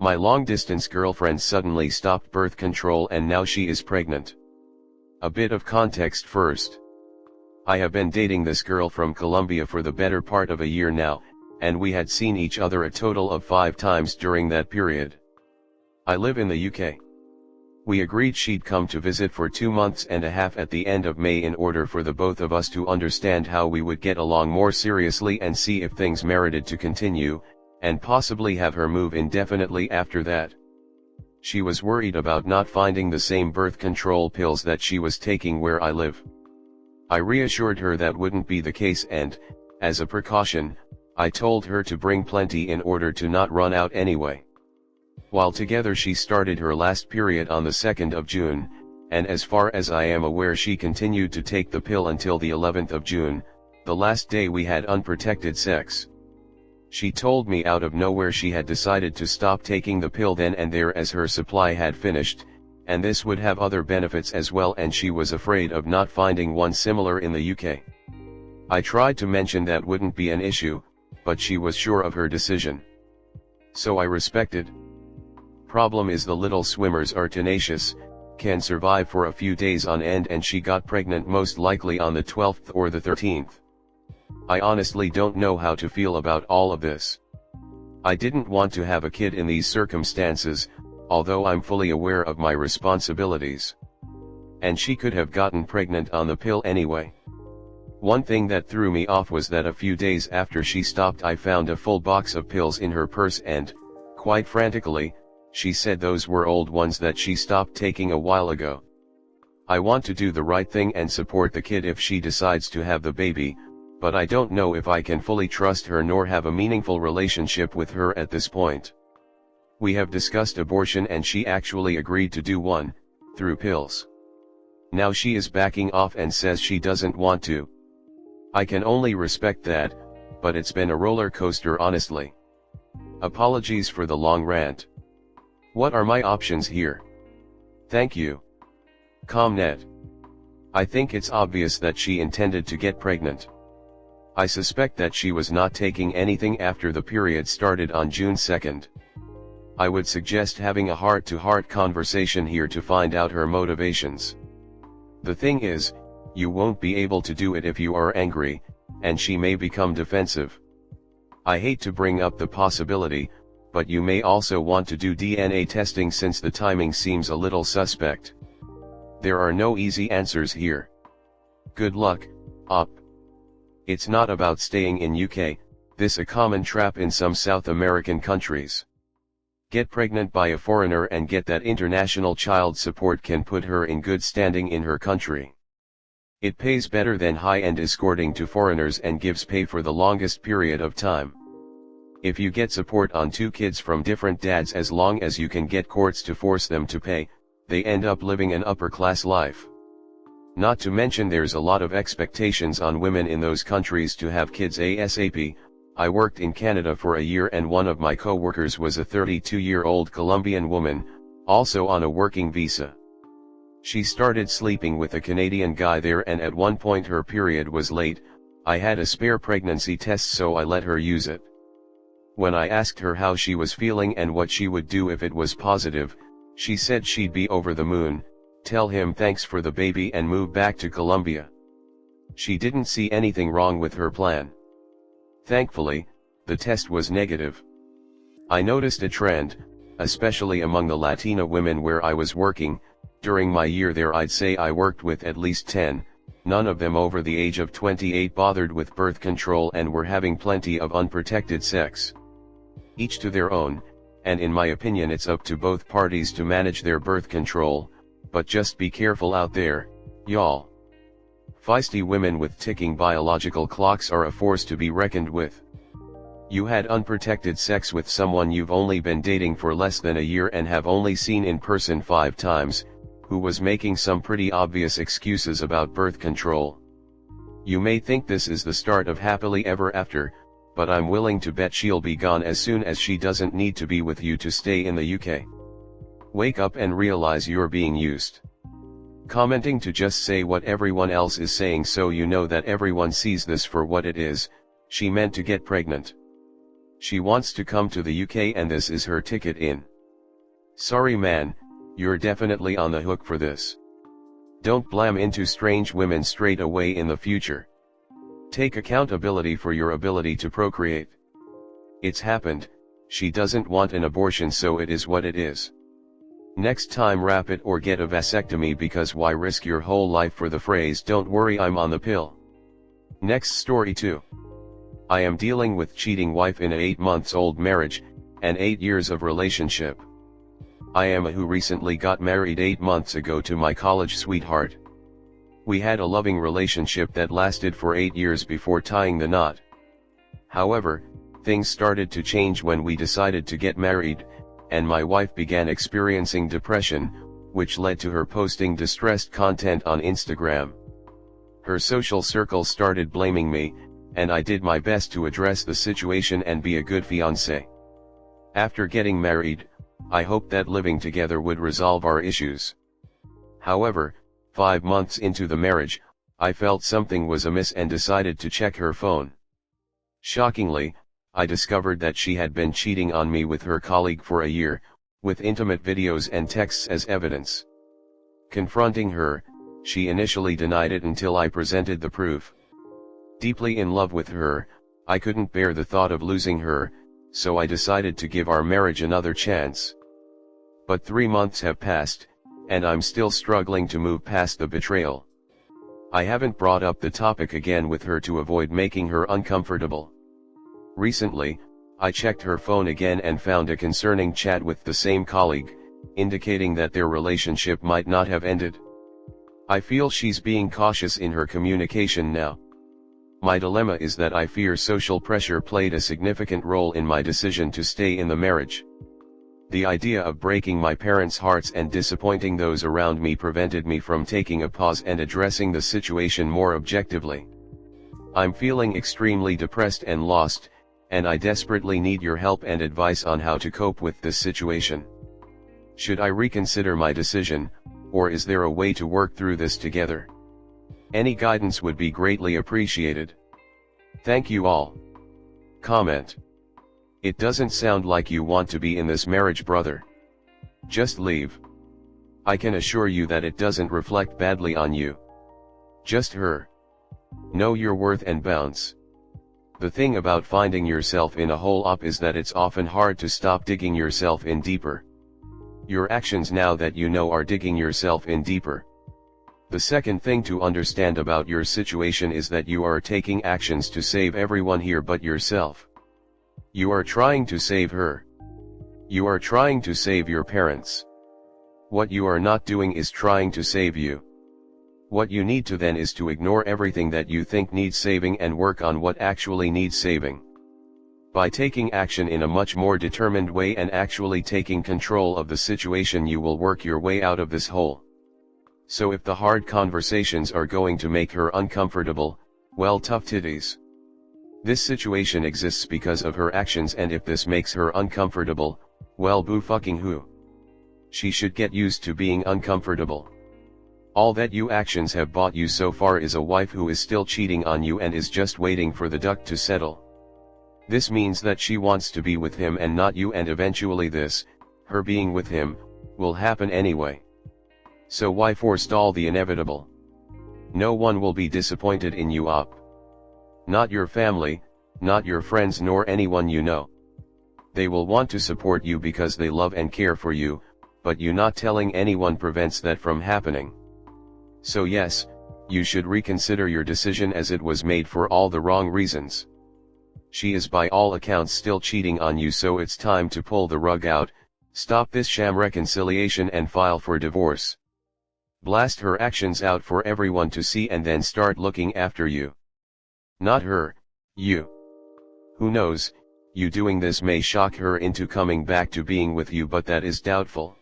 My long-distance girlfriend suddenly stopped birth control and now she is pregnant. A bit of context first. I have been dating this girl from Colombia for the better part of a year now, and we had seen each other a total of 5 times during that period. I live in the UK. We agreed she'd come to visit for 2 months and a half at the end of May in order for the both of us to understand how we would get along more seriously and see if things merited to continue, and possibly have her move indefinitely after that. She was worried about not finding the same birth control pills that she was taking where I live. I reassured her that wouldn't be the case and, as a precaution, I told her to bring plenty in order to not run out anyway. While together she started her last period on the 2nd of June, and as far as I am aware she continued to take the pill until the 11th of June, the last day we had unprotected sex. She told me out of nowhere she had decided to stop taking the pill then and there as her supply had finished, and this would have other benefits as well and she was afraid of not finding one similar in the UK. I tried to mention that wouldn't be an issue, but she was sure of her decision. So I respected. Problem is the little swimmers are tenacious, can survive for a few days on end and she got pregnant most likely on the 12th or the 13th. I honestly don't know how to feel about all of this. I didn't want to have a kid in these circumstances, although I'm fully aware of my responsibilities. And she could have gotten pregnant on the pill anyway. One thing that threw me off was that a few days after she stopped I found a full box of pills in her purse and, quite frantically, she said those were old ones that she stopped taking a while ago. I want to do the right thing and support the kid if she decides to have the baby, but I don't know if I can fully trust her nor have a meaningful relationship with her at this point. We have discussed abortion and she actually agreed to do one, through pills. Now she is backing off and says she doesn't want to. I can only respect that, but it's been a roller coaster honestly. Apologies for the long rant. What are my options here? Thank you. ComNet. I think it's obvious that she intended to get pregnant. I suspect that she was not taking anything after the period started on June 2nd. I would suggest having a heart-to-heart conversation here to find out her motivations. The thing is, you won't be able to do it if you are angry, and she may become defensive. I hate to bring up the possibility, but you may also want to do DNA testing since the timing seems a little suspect. There are no easy answers here. Good luck, Op. It's not about staying in UK, this a common trap in some South American countries. Get pregnant by a foreigner and get that international child support can put her in good standing in her country. It pays better than high-end escorting to foreigners and gives pay for the longest period of time. If you get support on 2 kids from different dads as long as you can get courts to force them to pay, they end up living an upper-class life. Not to mention there's a lot of expectations on women in those countries to have kids ASAP. I worked in Canada for a year and one of my co-workers was a 32-year-old Colombian woman, also on a working visa. She started sleeping with a Canadian guy there and at one point her period was late. I had a spare pregnancy test so I let her use it. When I asked her how she was feeling and what she would do if it was positive, she said she'd be over the moon, tell him thanks for the baby and move back to Colombia. She didn't see anything wrong with her plan. Thankfully, the test was negative. I noticed a trend, especially among the Latina women where I was working. During my year there I'd say I worked with at least 10, none of them over the age of 28 bothered with birth control and were having plenty of unprotected sex. Each to their own, and in my opinion it's up to both parties to manage their birth control, but just be careful out there, y'all. Feisty women with ticking biological clocks are a force to be reckoned with. You had unprotected sex with someone you've only been dating for less than a year and have only seen in person 5 times, who was making some pretty obvious excuses about birth control. You may think this is the start of happily ever after, but I'm willing to bet she'll be gone as soon as she doesn't need to be with you to stay in the UK. Wake up and realize you're being used. Commenting to just say what everyone else is saying so you know that everyone sees this for what it is. She meant to get pregnant. She wants to come to the UK and this is her ticket in. Sorry man, you're definitely on the hook for this. Don't blam into strange women straight away in the future. Take accountability for your ability to procreate. It's happened, she doesn't want an abortion, so it is what it is. Next time wrap it or get a vasectomy, because why risk your whole life for the phrase "don't worry, I'm on the pill"? Next story 2. I am dealing with cheating wife in a 8-month-old marriage, and 8 years of relationship. I am a who recently got married 8 months ago to my college sweetheart. We had a loving relationship that lasted for 8 years before tying the knot. However, things started to change when we decided to get married, and my wife began experiencing depression, which led to her posting distressed content on Instagram. Her social circle started blaming me, and I did my best to address the situation and be a good fiancé. After getting married, I hoped that living together would resolve our issues. However, 5 months into the marriage, I felt something was amiss and decided to check her phone. Shockingly, I discovered that she had been cheating on me with her colleague for a year, with intimate videos and texts as evidence. Confronting her, she initially denied it until I presented the proof. Deeply in love with her, I couldn't bear the thought of losing her, so I decided to give our marriage another chance. But 3 months have passed, and I'm still struggling to move past the betrayal. I haven't brought up the topic again with her to avoid making her uncomfortable. Recently, I checked her phone again and found a concerning chat with the same colleague, indicating that their relationship might not have ended. I feel she's being cautious in her communication now. My dilemma is that I fear social pressure played a significant role in my decision to stay in the marriage. The idea of breaking my parents' hearts and disappointing those around me prevented me from taking a pause and addressing the situation more objectively. I'm feeling extremely depressed and lost, and I desperately need your help and advice on how to cope with this situation. Should I reconsider my decision, or is there a way to work through this together? Any guidance would be greatly appreciated. Thank you all. Comment. It doesn't sound like you want to be in this marriage, brother. Just leave. I can assure you that it doesn't reflect badly on you. Just her. Know your worth and bounds. The thing about finding yourself in a hole up is that it's often hard to stop digging yourself in deeper. Your actions now that you know are digging yourself in deeper. The second thing to understand about your situation is that you are taking actions to save everyone here but yourself. You are trying to save her. You are trying to save your parents. What you are not doing is trying to save you. What you need to then is to ignore everything that you think needs saving and work on what actually needs saving. By taking action in a much more determined way and actually taking control of the situation, you will work your way out of this hole. So if the hard conversations are going to make her uncomfortable, well, tough titties. This situation exists because of her actions, and if this makes her uncomfortable, well, boo fucking who. She should get used to being uncomfortable. All that you actions have bought you so far is a wife who is still cheating on you and is just waiting for the dust to settle. This means that she wants to be with him and not you, and eventually this, her being with him, will happen anyway. So why forestall the inevitable? No one will be disappointed in you up. Not your family, not your friends, nor anyone you know. They will want to support you because they love and care for you, but you not telling anyone prevents that from happening. So yes, you should reconsider your decision, as it was made for all the wrong reasons. She is by all accounts still cheating on you, so it's time to pull the rug out, stop this sham reconciliation and file for divorce. Blast her actions out for everyone to see and then start looking after you. Not her, you. Who knows, you doing this may shock her into coming back to being with you, but that is doubtful.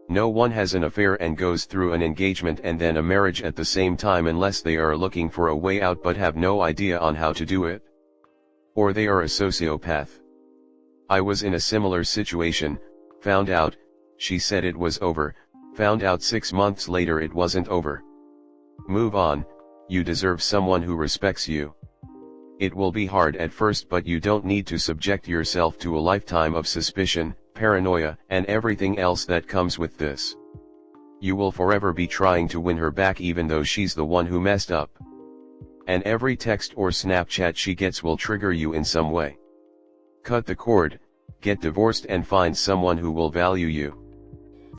No one has an affair and goes through an engagement and then a marriage at the same time unless they are looking for a way out but have no idea on how to do it. Or they are a sociopath. I was in a similar situation, found out, she said it was over, found out 6 months later it wasn't over. Move on, you deserve someone who respects you. It will be hard at first, but you don't need to subject yourself to a lifetime of suspicion, paranoia, and everything else that comes with this. You will forever be trying to win her back even though she's the one who messed up. And every text or Snapchat she gets will trigger you in some way. Cut the cord, get divorced and find someone who will value you.